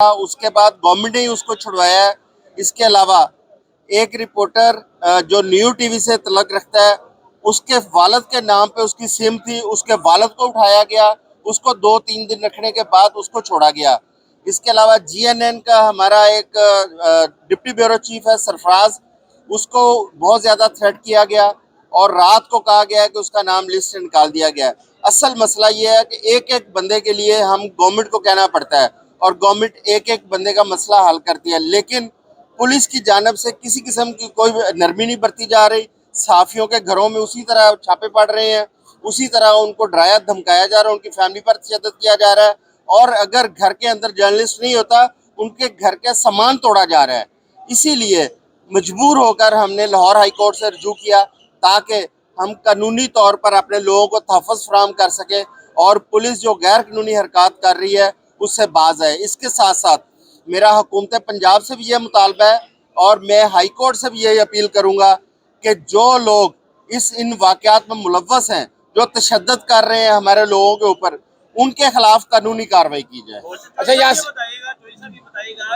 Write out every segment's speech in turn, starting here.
उसके बाद गवर्नमेंट ने ही उसको छुड़वाया है। इसके अलावा एक रिपोर्टर जो न्यू टीवी से तल्लुक़ रखता है, उसके वालिद के नाम पे उसकी सिम थी, उसके वालिद को उठाया गया, उसको 2-3 दिन रखने के बाद उसको छोड़ा गया। इसके अलावा जीएनएन का हमारा एक डिप्टी ब्यूरो चीफ है सरफराज, उसको बहुत ज़्यादा थ्रेट किया गया और रात को कहा गया है कि उसका नाम लिस्ट से निकाल दिया गया है। असल मसला ये है कि एक एक बंदे के लिए हम गवर्नमेंट को कहना पड़ता है और गवर्नमेंट एक एक बंदे का मसला हल करती है, लेकिन पुलिस की जानब से किसी किस्म की कोई नरमी नहीं बरती जा रही। सहाफ़ियों के घरों में उसी तरह छापे पड़ रहे हैं, उसी तरह उनको डराया धमकाया जा रहा है, उनकी फैमिली पर तशद्दुद किया जा रहा है और अगर घर के अंदर जर्नलिस्ट नहीं होता, उनके घर का सामान तोड़ा जा रहा है। इसीलिए मजबूर होकर हमने लाहौर हाई कोर्ट से रुजू किया ताकि हम कानूनी तौर पर अपने लोगों को तहफ़्फ़ुज़ फराहम कर सकें और पुलिस जो गैर कानूनी हरकत कर रही है उससे बाज है। इसके साथ साथ मेरा हुकूमत पंजाब से भी यह मुतालबा है और मैं हाई कोर्ट से भी यही अपील करूँगा कि जो लोग इन वाक़यात में मुलव्वस हैं, जो तशद्दुद कर रहे हैं हमारे लोगों के ऊपर, उनके खिलाफ कानूनी कार्रवाई की जाए। अच्छा, यहाँ बताइएगा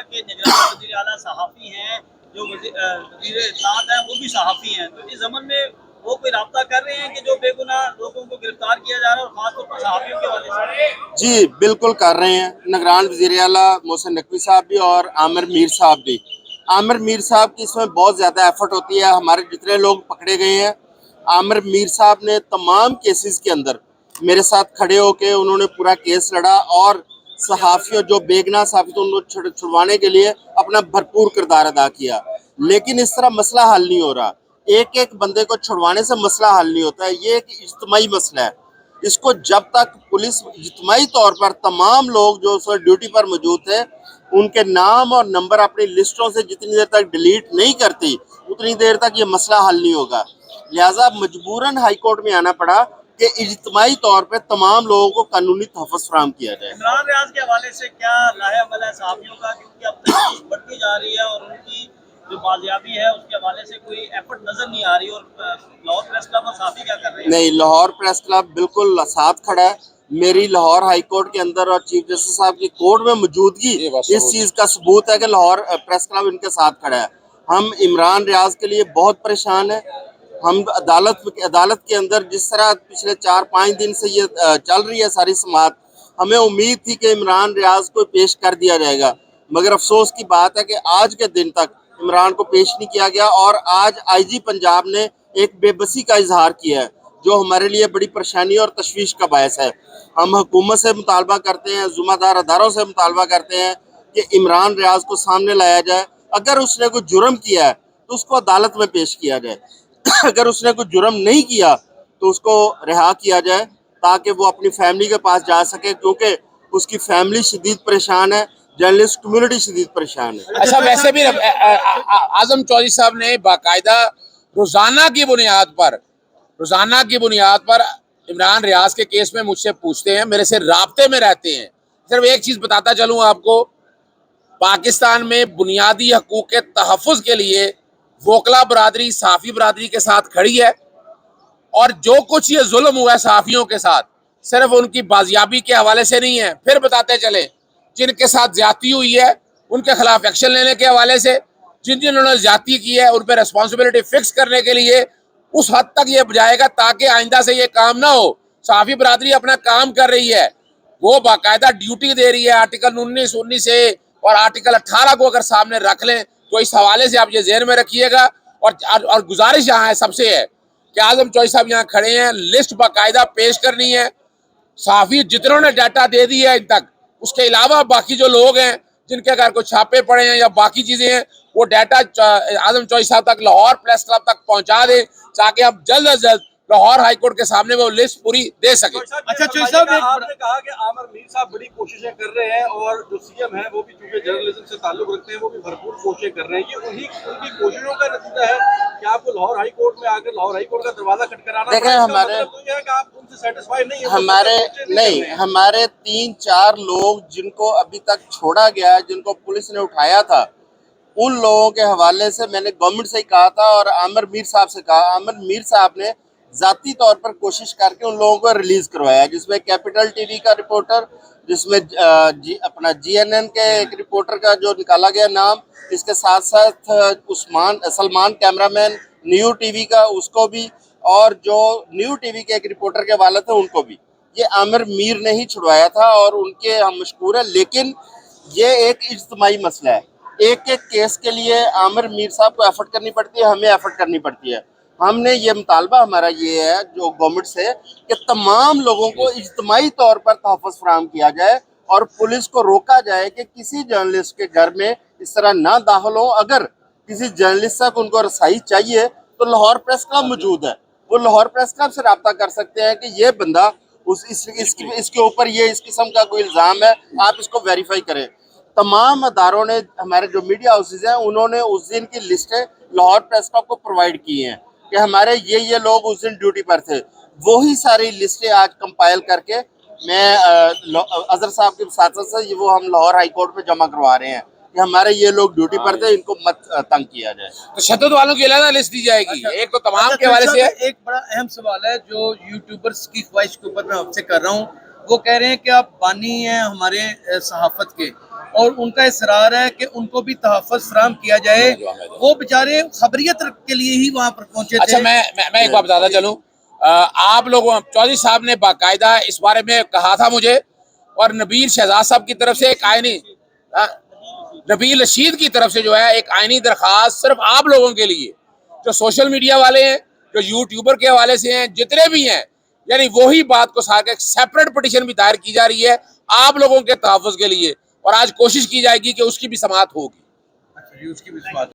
कि निगरान वज़ीर आला सहाफ़ी हैं, जो वज़ीर इत्तलाआत हैं वो भी सहाफ़ी हैं, तो इस ज़मन में वो कोई राब्ता कर रहे हैं कि जो बेगुनाह लोगों को गिरफ्तार किया जा रहा है और ख़ासतौर पर सहाफ़ियों के हवाले से? जी बिल्कुल कर रहे हैं। निगरान वज़ीर आला मोहसिन नकवी साहब भी और आमिर मीर साहब भी। आमिर मीर साहब की इसमें बहुत ज़्यादा एफर्ट होती है। हमारे जितने लोग पकड़े गए हैं, आमिर मीर साहब ने तमाम केसेस के अंदर मेरे साथ खड़े होकर उन्होंने पूरा केस लड़ा और सहाफ़ियों जो बेगुनाह सहाफ़ी थे उनको छुड़वाने के लिए अपना भरपूर किरदार अदा किया। लेकिन इस तरह मसला हल नहीं हो रहा। एक एक बंदे को छुड़वाने से मसला हल नहीं होता है। ये एक इज्तिमाई मसला है। इसको जब तक पुलिस इज्तिमाई तौर पर तमाम लोग जो उस वक्त ड्यूटी पर मौजूद थे, उनके नाम और नंबर अपनी लिस्टों से जितनी देर तक डिलीट नहीं करती, उतनी देर तक ये मसला हल नहीं होगा। लिहाजा मजबूरन हाई कोर्ट में आना पड़ा कि इज्तिमाई तौर पर तमाम लोगों को कानूनी तहफ़्फ़ुज़ फराहम किया जाए। इमरान रियाज के हवाले से क्या लाहेअमल है सहाफ़ियों का, क्योंकि अब तफ्तीश बढ़ती जा रही है और उनकी जो बाजियाबी है उसके हवाले से कोई एफर्ट नजर नहीं आ रही, और लाहौर प्रेस क्लब और सहाफ़ी क्या कर रहे हैं? नहीं, लाहौर प्रेस क्लब बिल्कुल साथ खड़ा है। मेरी लाहौर हाई कोर्ट के अंदर और चीफ जस्टिस साहब की कोर्ट में मौजूदगी इस चीज़ का सबूत है कि लाहौर प्रेस क्लब इनके साथ खड़ा है। हम इमरान रियाज के लिए बहुत परेशान हैं। हम अदालत के अंदर जिस तरह पिछले 4-5 दिन से ये चल रही है सारी समाअत, हमें उम्मीद थी कि इमरान रियाज को पेश कर दिया जाएगा, मगर अफसोस की बात है कि आज के दिन तक इमरान को पेश नहीं किया गया और आज आईजी पंजाब ने एक बेबसी का इजहार किया है, जो हमारे लिए बड़ी परेशानी और तशवीश का बायस है। हम हुकूमत से मुतालबा करते हैं, ज़िम्मेदार अदारों से मुतालबा करते हैं कि इमरान रियाज को सामने लाया जाए। अगर उसने कोई जुर्म किया है तो उसको अदालत में पेश किया जाए। अगर उसने कोई जुर्म नहीं किया तो उसको रिहा किया जाए ताकि वो अपनी फैमिली के पास जा सके, क्योंकि उसकी फैमिली शदीद परेशान है, जर्नलिस्ट कम्युनिटी शदीद परेशान है। अच्छा, वैसे भी आजम चौधरी साहब ने बाकायदा रोजाना की बुनियाद पर इमरान रियाज के केस में मुझसे पूछते हैं, मेरे से राब्ते में रहते हैं। सिर्फ एक चीज बताता चलूं आपको, पाकिस्तान में बुनियादी हकूक के तहफ़्फ़ुज़ के लिए वोकला बरादरी सहाफ़ी बरादरी के साथ खड़ी है, और जो कुछ ये जुल्म हुआ है सहाफ़ियों के साथ, सिर्फ उनकी बाजियाबी के हवाले से नहीं है। फिर बताते चले, जिनके साथ ज्यादती हुई है उनके खिलाफ एक्शन लेने के हवाले से, जिन्होंने ज्यादती की है उन पर रिस्पॉन्सिबिलिटी फिक्स करने के लिए उस हद तक ये जाएगा ताकि आइंदा से ये काम ना हो। सहाफ़ी बरादरी अपना काम कर रही है, वो बाकायदा ड्यूटी दे रही है। आर्टिकल 19 से और आर्टिकल 18 को अगर सामने रख लें तो इस हवाले से आप ये ज़हन में रखिएगा। और गुजारिश यहाँ है सबसे है कि आजम चौधरी साहब यहाँ खड़े हैं, लिस्ट बाकायदा पेश करनी है। सहाफ़ी जितनों ने डाटा दे दी है इन तक, उसके अलावा बाकी जो लोग हैं जिनके अगर कोई छापे पड़े हैं या बाकी चीजें हैं, वो डाटा आजम चौधरी साहब तक, लाहौर प्रेस क्लब तक पहुंचा दें ताकि हम जल्द अज जल्द लाहौर हाई कोर्ट के सामने वो लिस्ट पूरी दे सके। अच्छा चौधरी साहब, आपने कहा कि आमिर मीर साहब बड़ी कोशिशें कर रहे हैं और जो सीएम है वो भी चूंकि जर्नलिज्म से ताल्लुक रखते हैं, वो भी भरपूर कोशिशें कर रहे हैं। ये उनकी कोशिशों का नतीजा है कि आपको लाहौर हाई कोर्ट में आकर लाहौर हाई कोर्ट का दरवाजा खटखटाना पड़ा। देखें, हमारे है कि आप उनसे सेटिस्फाइड नहीं है। हमारे 3-4 लोग जिनको अभी तक छोड़ा गया है, जिनको पुलिस ने उठाया था, उन लोगों के हवाले से मैंने गवर्नमेंट से ही कहा था और आमिर मीर साहब से कहा। आमिर मीर साहब ने जाती तौर पर कोशिश करके उन लोगों को रिलीज करवाया, जिसमें कैपिटल टीवी का रिपोर्टर, जिसमें अपना जीएनएन के एक रिपोर्टर का जो निकाला गया नाम, इसके साथ साथ सलमान कैमरामैन न्यू टीवी का, उसको भी, और जो न्यू टीवी के एक रिपोर्टर के वालिद थे उनको भी। ये आमिर मीर ने ही छुड़वाया था और उनके हम मशकूर है, लेकिन ये एक इज्तिमाई मसला है। एक एक केस के लिए आमिर मीर साहब को एफर्ट करनी पड़ती है, हमें एफर्ट करनी पड़ती है। हमने ये मुतालबा हमारा ये है जो गवर्नमेंट से कि तमाम लोगों को इज्तिमाई तौर पर तहफ़्फ़ुज़ फराहम किया जाए और पुलिस को रोका जाए कि किसी जर्नलिस्ट के घर में इस तरह ना दाखिल हो। अगर किसी जर्नलिस्ट तक उनको रसाई चाहिए तो लाहौर प्रेस क्लब मौजूद है, वो लाहौर प्रेस क्लब से रब्ता कर सकते हैं कि ये बंदा इसके ऊपर ये इस किस्म का कोई इल्ज़ाम है, आप इसको वेरीफाई करें। तमाम अदारों ने, हमारे जो मीडिया हाउसेज हैं, उन्होंने उस दिन की लिस्टें लाहौर प्रेस क्लब को प्रोवाइड की हैं कि हमारे ये लोग उस दिन ड्यूटी पर थे। वही सारी लिस्टें आज कंपाइल करके मैं अजहर साहब के साथ से वो हम लाहौर हाई कोर्ट में जमा करवा रहे हैं कि हमारे ये लोग ड्यूटी पर थे, इनको मत तंग किया जाए। तो शद्दत वालों की अलग लिस्ट दी जाएगी। एक तो तमाम के हवाले से एक बड़ा अहम सवाल है जो यूट्यूबर्स की ख्वाहिश के ऊपर मैं आपसे कर रहा हूँ। वो कह रहे हैं कि आप बानी हैं हमारे सहाफत के, और उनका इसरार है कि उनको भी तहफ़्फ़ुज़ फराहम किया जाए। वो बेचारे खबरियत के लिए ही वहाँ पर पहुंचे थे। अच्छा, मैं एक बात बताता चलूं, आप लोगों, चौधरी साहब ने बाकायदा इस बारे में कहा था मुझे, और नबील शहजाद साहब की तरफ से एक आईनी, नबील रशीद की तरफ से जो है एक आईनी दरखास्त सिर्फ आप लोगों के लिए, जो सोशल मीडिया वाले हैं, जो यूट्यूबर के हवाले से हैं, जितने भी हैं, यानी वही बात को साथ एक सेपरेट पिटीशन भी दायर की जा रही है आप लोगों के तहफ़्फ़ुज़ के लिए, और आज कोशिश की जाएगी कि उसकी भी समाअत होगी। अच्छा, उसकी भी समाअत